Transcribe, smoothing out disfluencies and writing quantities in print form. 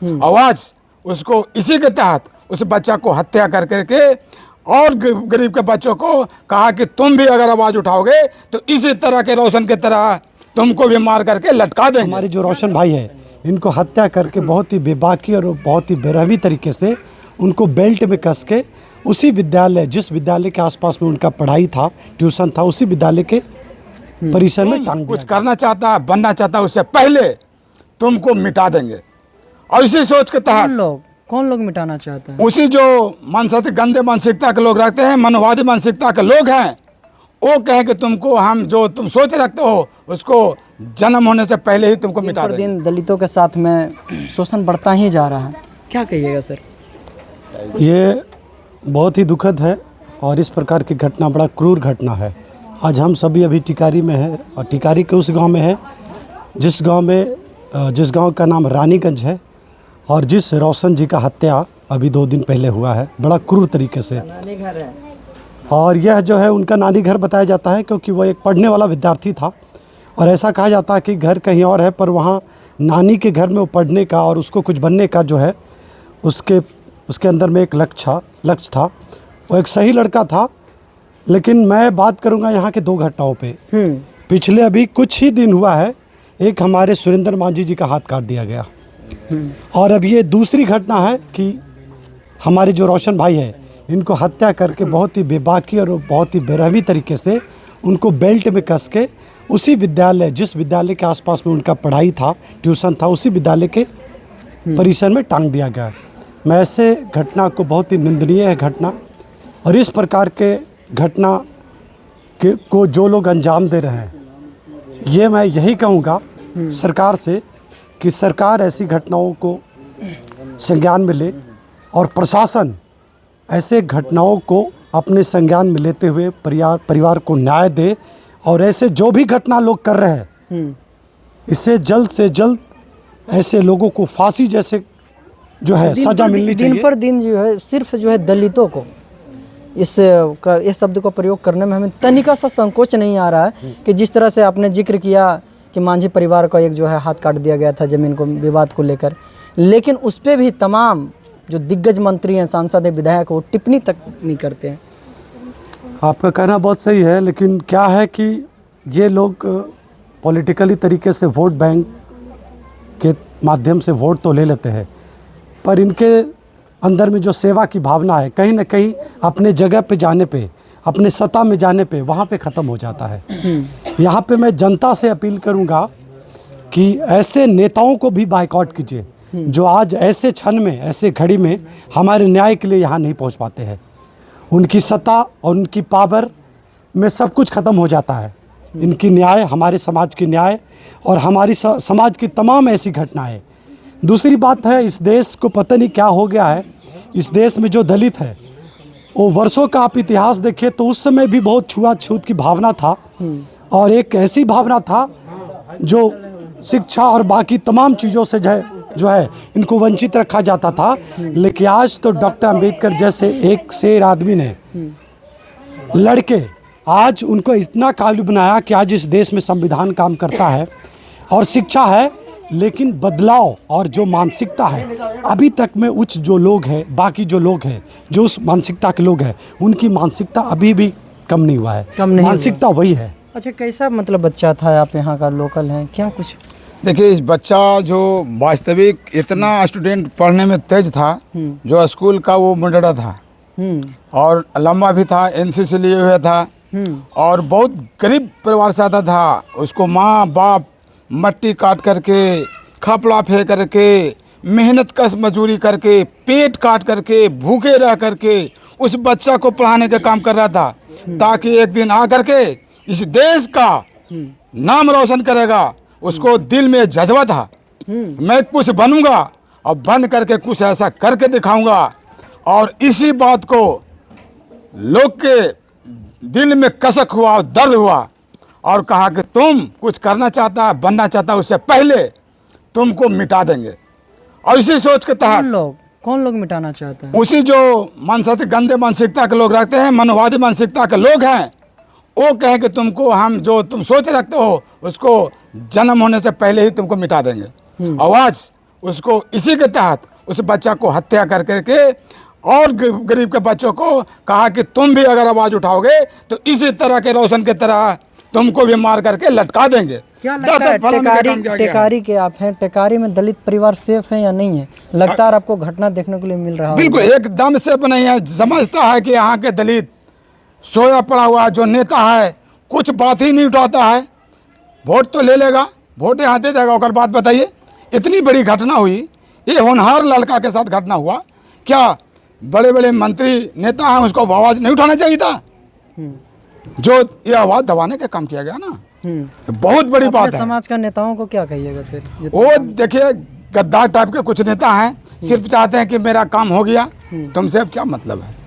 और आज उसको इसी के तहत उस बच्चा को हत्या कर करके और गरीब के बच्चों को कहा कि तुम भी अगर आवाज़ उठाओगे तो इसी तरह के रोशन की तरह तुमको भी मार करके लटका देंगे। हमारे जो रोशन भाई है इनको हत्या करके बहुत ही बेबाकी और बहुत ही बेरहमी तरीके से उनको बेल्ट में कस के उसी विद्यालय, जिस विद्यालय के आसपास में उनका पढ़ाई था, ट्यूशन था, उसी विद्यालय के परिसर में टांग कुछ करना चाहता है, बनना चाहता है, उससे पहले तुमको मिटा देंगे। और इसी सोच के तहत कौन लोग मिटाना चाहते हैं? उसी जो मानसिक गंदे मानसिकता के लोग रहते हैं, मनोवादी मानसिकता के लोग हैं, वो कहें कि तुमको हम जो तुम सोच रखते हो उसको जन्म होने से पहले ही तुमको मिटा देंगे। दिन दलितों के साथ में शोषण बढ़ता ही जा रहा है, क्या कहिएगा सर? ये बहुत ही दुखद है और इस प्रकार की घटना बड़ा क्रूर घटना है। आज हम सभी अभी टिकारी में हैं और टिकारी के उस गांव में है जिस गांव का नाम रानीगंज है और जिस रोशन जी का हत्या अभी 2 दिन पहले हुआ है बड़ा क्रूर तरीके से। नानी घर है और यह जो है उनका नानी घर बताया जाता है क्योंकि वो एक पढ़ने वाला विद्यार्थी था और ऐसा कहा जाता है कि घर कहीं और है पर वहाँ नानी के घर में वो पढ़ने का और उसको कुछ बनने का जो है उसके अंदर में एक लक्ष्य था। वो एक सही लड़का था। लेकिन मैं बात करूँगा यहाँ के 2 घटनाओं पे। पिछले अभी कुछ ही दिन हुआ है, एक हमारे सुरेंद्र मांझी जी का हाथ काट दिया गया और अब ये दूसरी घटना है कि हमारे जो रोशन भाई है इनको हत्या करके बहुत ही बेबाकी और बहुत ही बेरहमी तरीके से उनको बेल्ट में कस के उसी विद्यालय, जिस विद्यालय के आसपास में उनका पढ़ाई था, ट्यूशन था, उसी विद्यालय के परिसर में टांग दिया गया। मैं ऐसे घटना को बहुत ही निंदनीय है घटना और इस प्रकार के घटना को जो लोग अंजाम दे रहे हैं, ये मैं यही कहूँगा सरकार से कि सरकार ऐसी घटनाओं को संज्ञान में ले और प्रशासन ऐसे घटनाओं को अपने संज्ञान में लेते हुए परिवार को न्याय दे और ऐसे जो भी घटना लोग कर रहे हैं इससे जल्द से जल्द ऐसे लोगों को फांसी जैसे जो है सजा मिलनी चाहिए। दिन पर दिन जो है सिर्फ जो है दलितों को इस शब्द को प्रयोग करने में हमें तनिका सा संकोच नहीं आ रहा है कि जिस तरह से आपने जिक्र किया कि मांझी परिवार का एक जो है हाथ काट दिया गया था ज़मीन को विवाद को लेकर, लेकिन उस पर भी तमाम जो दिग्गज मंत्री हैं, सांसद हैं, विधायक, वो टिप्पणी तक नहीं करते हैं। आपका कहना बहुत सही है, लेकिन क्या है कि ये लोग पॉलिटिकली तरीके से वोट बैंक के माध्यम से वोट तो ले लेते हैं पर इनके अंदर में जो सेवा की भावना है कहीं ना कहीं अपने जगह पे जाने पे, अपने सत्ता में जाने पे वहाँ पे ख़त्म हो जाता है। यहाँ पे मैं जनता से अपील करूँगा कि ऐसे नेताओं को भी बायकॉट कीजिए जो आज ऐसे क्षण में, ऐसे घड़ी में हमारे न्याय के लिए यहाँ नहीं पहुँच पाते हैं। उनकी सत्ता और उनकी पावर में सब कुछ ख़त्म हो जाता है। इनकी न्याय, हमारे समाज की न्याय और हमारी समाज की तमाम ऐसी घटनाएं। दूसरी बात है, इस देश को पता नहीं क्या हो गया है। इस देश में जो दलित है वो वर्षों का आप इतिहास देखिए तो उस समय भी बहुत छुआछूत की भावना था और एक ऐसी भावना था जो शिक्षा और बाकी तमाम चीज़ों से जो है इनको वंचित रखा जाता था। लेकिन आज तो डॉक्टर अंबेडकर जैसे एक शेर आदमी ने लड़के आज उनको इतना काबिल बनाया कि आज इस देश में संविधान काम करता है और शिक्षा है, लेकिन बदलाव और जो मानसिकता है अभी तक में उच्च जो लोग हैं, बाकी जो लोग हैं जो उस मानसिकता के लोग हैं उनकी मानसिकता अभी भी कम नहीं हुआ है, मानसिकता वही है। अच्छा, कैसा मतलब बच्चा था? आप यहाँ का लोकल हैं क्या? कुछ देखिए, इस बच्चा जो वास्तविक इतना स्टूडेंट पढ़ने में तेज था, जो स्कूल का वो मुंडा था और लंबा भी था, एनसीसी लिए हुए था और बहुत गरीब परिवार से आता था। उसको माँ बाप मट्टी काट करके, खपला फेंक करके, मेहनत कस मजदूरी करके, पेट काट करके, भूखे रह करके उस बच्चा को पढ़ाने का काम कर रहा था ताकि एक दिन आ करके इस देश का नाम रोशन करेगा। उसको दिल में जज्बा था, मैं कुछ बनूंगा और बन करके कुछ ऐसा करके दिखाऊंगा। और इसी बात को लोग के दिल में कसक हुआ और दर्द हुआ और कहा कि तुम कुछ करना चाहता, बनना चाहता, उससे पहले तुमको मिटा देंगे। और इसी सोच के तहत कौन लोग मिटाना चाहते हैं? उसी जो मानसिक गंदे मानसिकता के लोग रहते हैं, मनोवादी मानसिकता के लोग हैं, वो कहें कि तुमको हम जो तुम सोच रखते हो उसको जन्म होने से पहले ही तुमको मिटा देंगे। और आज उसको इसी के तहत उस बच्चा को हत्या कर करके और गरीब के बच्चों को कहा कि तुम भी अगर आवाज़ उठाओगे तो इसी तरह के रोशन की तरह तुमको भी मार करके लटका देंगे। क्या लगता है टेकारी के आप हैं, टेकारी में दलित परिवार सेफ है या नहीं है? लगातार आपको घटना देखने को लिए मिल रहा है। बिल्कुल एकदम सेफ नहीं है। समझता है कि यहाँ के दलित सोया पड़ा हुआ जो नेता है कुछ बात ही नहीं उठाता है, वोट तो ले लेगा, वोट यहाँ दे देगा, और बात बताइए। इतनी बड़ी घटना हुई, ये होनहार लड़का के साथ घटना हुआ, क्या बड़े बड़े मंत्री नेता हैं उसको आवाज़ नहीं उठाना चाहिए था? जो ये आवाज़ दबाने का काम किया गया ना, बहुत बड़ी बात है। समाज का नेताओं को क्या कहिएगा फिर? वो देखिए गद्दार टाइप के कुछ नेता हैं, सिर्फ चाहते हैं कि मेरा काम हो गया, तुमसे अब क्या मतलब है।